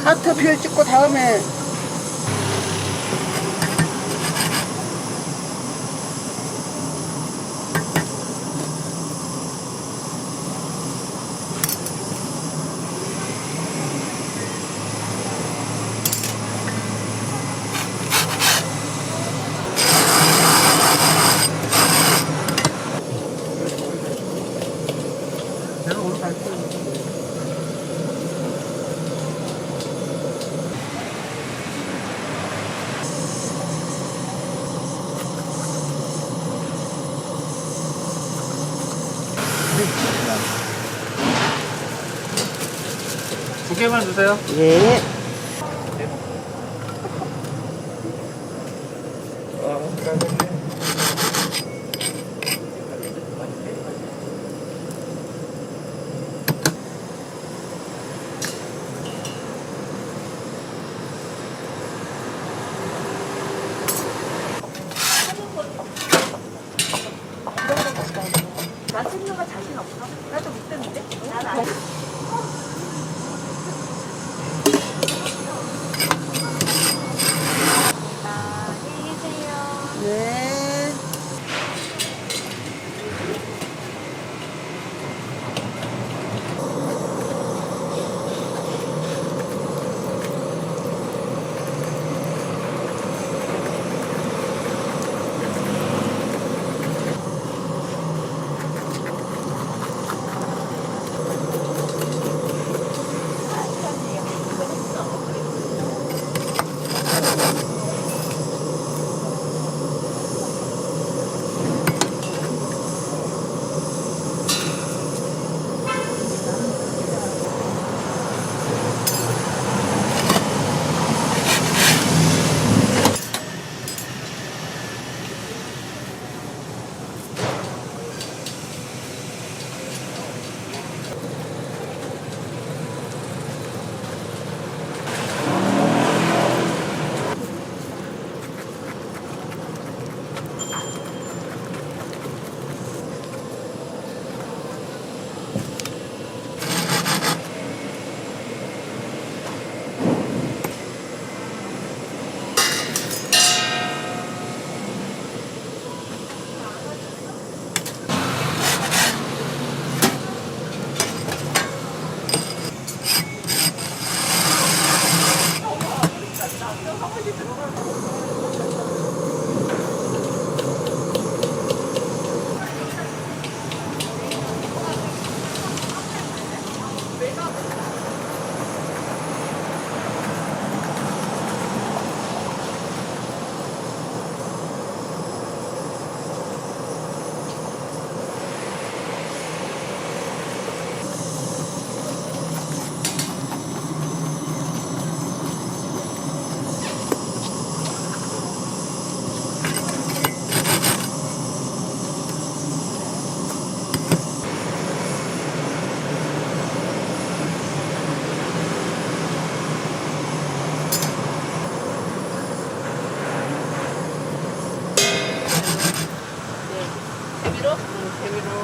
하트 별 찍고 다음에 내가 오늘 갈게. 두 개만 주세요. 예. 나 찍는 거 자신 없어? 나 좀 못했는데? 난 아니. 안녕히 계세요. 네.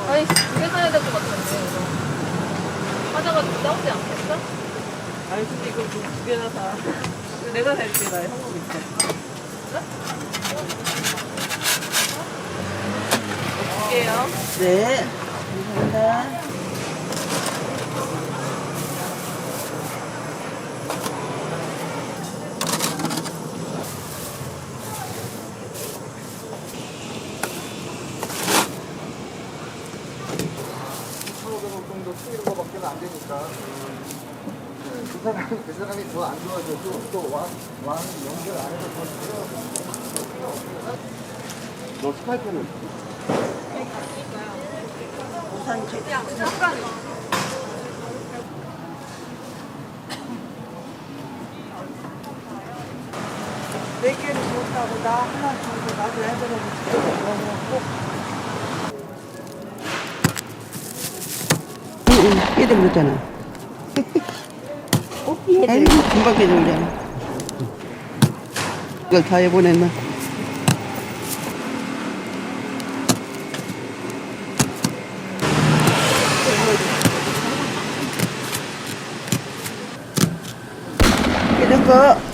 아니, 두개 사야 될 것 같은데, 이거. 하다가 싸우지 않겠어? 아니 근데 이거 두 개나 사. 내가 살게. 나 현금 있어. 줄게요. 네. 감사합니다. 정도 틀리는 거밖에 안 되니까. 그 사람이 더 안 좋아져도 또 왕 연결 안 해서 더 틀려. 너 스카이프는? 우선 네 개를 줬다고 나 하나 주고 나도 해드려볼게. 응, 깨져버렸잖아. 아이고, 금방 깨져버렸잖아. 이걸 다 해보냈나? 거.